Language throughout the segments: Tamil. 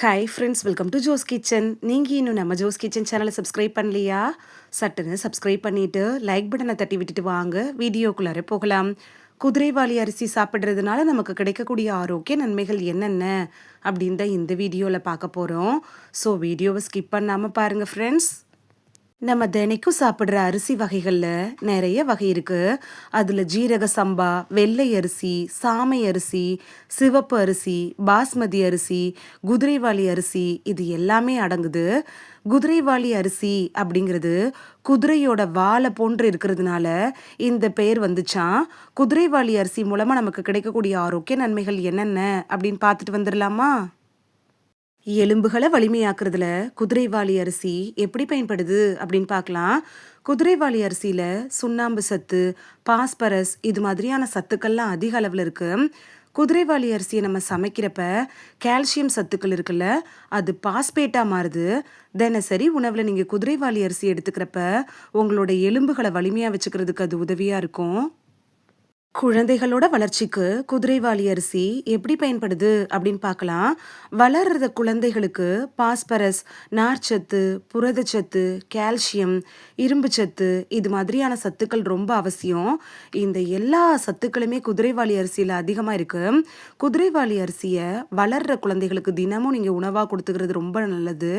Hi friends, welcome to Jo's kitchen. நீங்கள் இன்னும் நம்ம ஜோஸ் கிச்சன் சேனலை சப்ஸ்கிரைப் பண்ணலையா? சட்டுன்னு சப்ஸ்கிரைப் பண்ணிவிட்டு லைக் பட்டனை தட்டி விட்டுட்டு வாங்க வீடியோக்குள்ளார போகலாம். குதிரைவாலி அரிசி சாப்பிட்றதுனால நமக்கு கிடைக்கக்கூடிய ஆரோக்கிய நன்மைகள் என்னென்ன அப்படின்னு தான் இந்த வீடியோவில் பார்க்க போகிறோம். ஸோ வீடியோவை ஸ்கிப் பண்ணாமல் பாருங்கள் ஃப்ரெண்ட்ஸ். நம்ம தினைக்கும் சாப்பிட்ற அரிசி வகைகளில் நிறைய வகை இருக்குது. அதில் ஜீரக சம்பா, வெள்ளை அரிசி, சாமை அரிசி, சிவப்பு அரிசி, பாஸ்மதி அரிசி, குதிரைவாலி அரிசி இது எல்லாமே அடங்குது. குதிரைவாலி அரிசி அப்படிங்கிறது குதிரையோட வாலை போன்று இருக்கிறதுனால இந்த பெயர் வந்துச்சான். குதிரைவாலி அரிசி மூலமாக நமக்கு கிடைக்கக்கூடிய ஆரோக்கிய நன்மைகள் என்னென்ன அப்படின்னு பார்த்துட்டு வந்துடலாமா? எலும்புகளை வலிமையாக்குறதுல குதிரைவாலி அரிசி எப்படி பயன்படுது அப்படின்னு பார்க்கலாம். குதிரைவாலி அரிசியில் சுண்ணாம்பு சத்து, பாஸ்பரஸ் இது மாதிரியான சத்துக்கள்லாம் அதிக அளவில் இருக்குது. குதிரைவாலி அரிசியை நம்ம சமைக்கிறப்ப கால்சியம் சத்துக்கள் இருக்குல்ல, அது பாஸ்பேட்டாக மாறுது. தினசரி உணவில் நீங்கள் குதிரைவாலி அரிசி எடுத்துக்கிறப்ப உங்களோட எலும்புகளை வலிமையாக வச்சுக்கிறதுக்கு அது உதவியாக இருக்கும். குழந்தைகளோட வளர்ச்சிக்கு குதிரைவாலி அரிசி எப்படி பயன்படுது அப்படின்னு பார்க்கலாம். வளர்ற குழந்தைகளுக்கு பாஸ்பரஸ், நார்ச்சத்து, புரதச்சத்து, கால்சியம், இரும்புச்சத்து இது மாதிரியான சத்துக்கள் ரொம்ப அவசியம். இந்த எல்லா சத்துக்களுமே குதிரைவாலி அரிசியில் அதிகமாக இருக்கு. குதிரைவாலி அரிசியை வளர்ற குழந்தைகளுக்கு தினமும் நீங்கள் உணவாக கொடுத்துக்கிறது ரொம்ப நல்லது.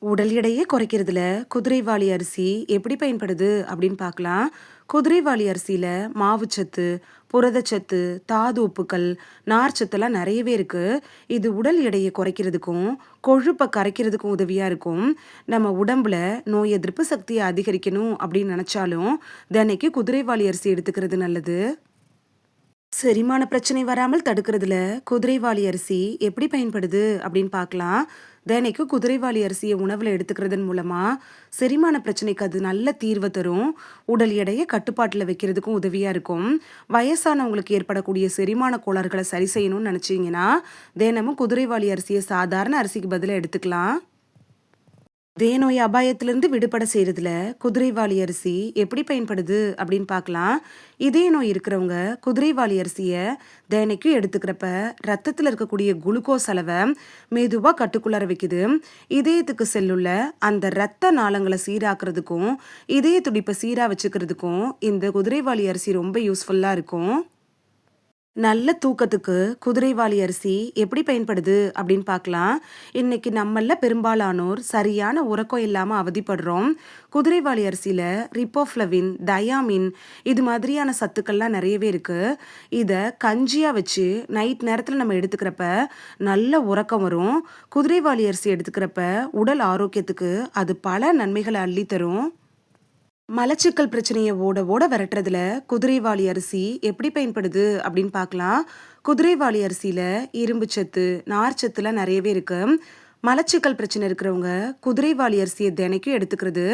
உடல் எடையை குறைக்கிறதுல குதிரைவாலி அரிசி எப்படி பயன்படுது அப்படின்னு பார்க்கலாம். குதிரைவாலி அரிசியில் மாவுச்சத்து, புரதச்சத்து, தாது உப்புக்கள், நார்ச்சத்துலாம் நிறையவே இருக்குது. இது உடல் எடையை குறைக்கிறதுக்கும் கொழுப்பை கரைக்கிறதுக்கும் உதவியாக இருக்கும். நம்ம உடம்புல நோய் எதிர்ப்பு சக்தியை அதிகரிக்கணும் அப்படின்னு நினச்சாலும் தினைக்கு குதிரைவாலி அரிசி எடுத்துக்கிறது நல்லது. செரிமான பிரச்சனை வராமல் தடுக்கிறதுல குதிரைவாலி அரிசி எப்படி பயன்படுது அப்படின்னு பார்க்கலாம். தினைக்கு குதிரைவாலி அரிசியை உணவில் எடுத்துக்கிறதன் மூலமாக செரிமான பிரச்சனைக்கு அது நல்ல தீர்வை தரும். உடல் எடையை கட்டுப்பாட்டில் வைக்கிறதுக்கும் உதவியாக இருக்கும். வயசானவங்களுக்கு ஏற்படக்கூடிய செரிமான கோளாறுகளை சரி செய்யணும்னு நினச்சிங்கன்னா தினமும் குதிரைவாலி அரிசியை சாதாரண அரிசிக்கு பதிலாக எடுத்துக்கலாம். நோய் அபாயத்திலிருந்து விடுபட செய்யறதுல குதிரைவாலி அரிசி எப்படி பயன்படுது அப்படின்னு பார்க்கலாம். இதே நோய் இருக்கிறவங்க குதிரைவாலி அரிசியை தினைக்கும் எடுத்துக்கிறப்ப ரத்தத்தில் இருக்கக்கூடிய குளுக்கோஸ் அளவை மெதுவாக கட்டுக்குள்ளார வைக்குது. இதயத்துக்கு செல்லுள்ள அந்த இரத்த நாளங்களை சீராக்குறதுக்கும் இதய துடிப்பை சீராக வச்சுக்கிறதுக்கும் இந்த குதிரைவாலி அரிசி ரொம்ப யூஸ்ஃபுல்லாக இருக்கும். நல்ல தூக்கத்துக்கு குதிரைவாலி அரிசி எப்படி பயன்படுது அப்படின்னு பார்க்கலாம். இன்னைக்கு நம்மள பெரும்பாலானோர் சரியான உறக்கம் இல்லாமல் அவதிப்படுறோம். குதிரைவாலி அரிசியில் ரிப்போஃப்ளவின், தயாமின் இது மாதிரியான சத்துக்கள்லாம் நிறையவே இருக்குது. இதை கஞ்சியாக வச்சு நைட் நேரத்தில் நம்ம எடுத்துக்கிறப்ப நல்ல உறக்கம் வரும். குதிரைவாலி அரிசி எடுத்துக்கிறப்ப உடல் ஆரோக்கியத்துக்கு அது பல நன்மைகளை அள்ளித்தரும். மலச்சிக்கல் பிரச்சனையை ஓட ஓட விரட்டுறதுல குதிரைவாலி அரிசி எப்படி பயன்படுது அப்படின்னு பார்க்கலாம். குதிரைவாலி அரிசியில் இரும்பு சத்து, நார்ச்சத்துலாம் நிறையவே இருக்கு. மலச்சிக்கல் பிரச்சனை இருக்கிறவங்க குதிரைவாலி அரிசியை தினைக்கும் எடுத்துக்கிறது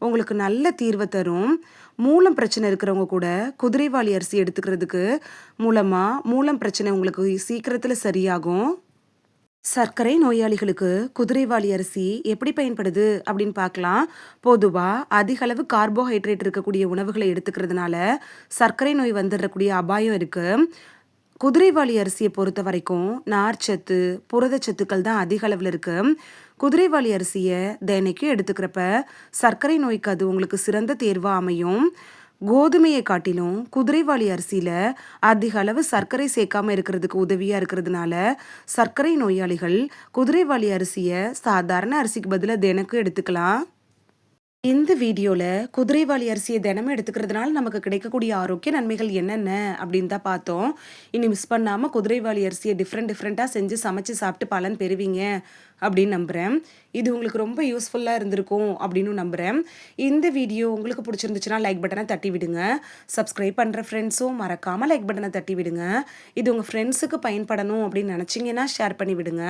உங்களுக்கு நல்ல தீர்வை தரும். மூலம் பிரச்சனை இருக்கிறவங்க கூட குதிரைவாலி அரிசி எடுத்துக்கிறதுக்கு மூலம் பிரச்சனை உங்களுக்கு சீக்கிரத்தில் சரியாகும். சர்க்கரை நோயாளிகளுக்கு குதிரைவாலி அரிசி எப்படி பயன்படுது அப்படின்னு பார்க்கலாம். பொதுவாக அதிக அளவு கார்போஹைட்ரேட் இருக்கக்கூடிய உணவுகளை எடுத்துக்கிறதுனால சர்க்கரை நோய் வந்துடக்கூடிய அபாயம் இருக்குது. குதிரைவாலி அரிசியை பொறுத்த வரைக்கும் நார்ச்சத்து, புரதச்சத்துக்கள் தான் அதிக அளவில் இருக்குது. குதிரைவாலி அரிசியை தினைக்கும் எடுத்துக்கிறப்ப சர்க்கரை நோய்க்கு அது உங்களுக்கு சிறந்த தேர்வாக அமையும். கோதுமையை காட்டிலும் குதிரைவாலி அரிசியில் அதிக அளவு சர்க்கரை சேர்க்காம இருக்கிறதுக்கு உதவியாக இருக்கிறதுனால சர்க்கரை நோயாளிகள் குதிரைவாலி அரிசியை சாதாரண அரிசிக்கு பதிலாக தினக்கும் எடுத்துக்கலாம். இந்த வீடியோவில் குதிரைவாலி அரிசியை தினமும் எடுத்துக்கிறதுனால நமக்கு கிடைக்கக்கூடிய ஆரோக்கிய நன்மைகள் என்னென்ன அப்படின்னு தான் பார்த்தோம். இனி மிஸ் பண்ணாமல் குதிரைவாலி அரிசியை டிஃப்ரெண்ட்டாக செஞ்சு சமைச்சு சாப்பிட்டு பலன் பெறுவீங்க அப்படின்னு நம்புகிறேன். இது உங்களுக்கு ரொம்ப யூஸ்ஃபுல்லாக இருந்திருக்கும் அப்படின்னு நம்புகிறேன். இந்த வீடியோ உங்களுக்கு பிடிச்சிருந்துச்சுன்னா லைக் பட்டனை தட்டி விடுங்க. சப்ஸ்கிரைப் பண்ணுற ஃப்ரெண்ட்ஸும் மறக்காமல் லைக் பட்டனை தட்டி விடுங்க. இது உங்கள் ஃப்ரெண்ட்ஸுக்கு பயன்படணும் அப்படின்னு நினச்சிங்கன்னா ஷேர் பண்ணி விடுங்க.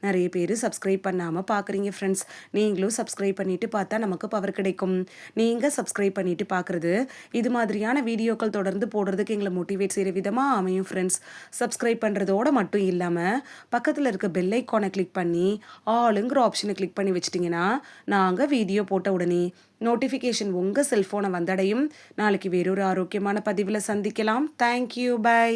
நிறைய பேர் சப்ஸ்கிரைப் பண்ணாமல் பார்க்குறீங்க ஃப்ரெண்ட்ஸ். நீங்களும் சப்ஸ்கிரைப் பண்ணிவிட்டு பார்த்தா நமக்கு பவர் கிடைக்கும். நீங்கள் சப்ஸ்கிரைப் பண்ணிவிட்டு பார்க்குறது இது மாதிரியான வீடியோக்கள் தொடர்ந்து போடுறதுக்கு எங்களை மோட்டிவேட் செய்கிற விதமாக அமையும் ஃப்ரெண்ட்ஸ். சப்ஸ்கிரைப் பண்ணுறதோடு மட்டும் இல்லாமல் பக்கத்தில் இருக்க பெல் ஐக்கானை கிளிக் பண்ணி ஆளுங்கிற ஆப்ஷனை கிளிக் பண்ணி வச்சிட்டிங்கன்னா நாங்கள் வீடியோ போட்ட உடனே நோட்டிஃபிகேஷன் உங்கள் செல்ஃபோனை வந்தடையும். நாளைக்கு வேறொரு ஆரோக்கியமான பதிவில் சந்திக்கலாம். Thank you, by.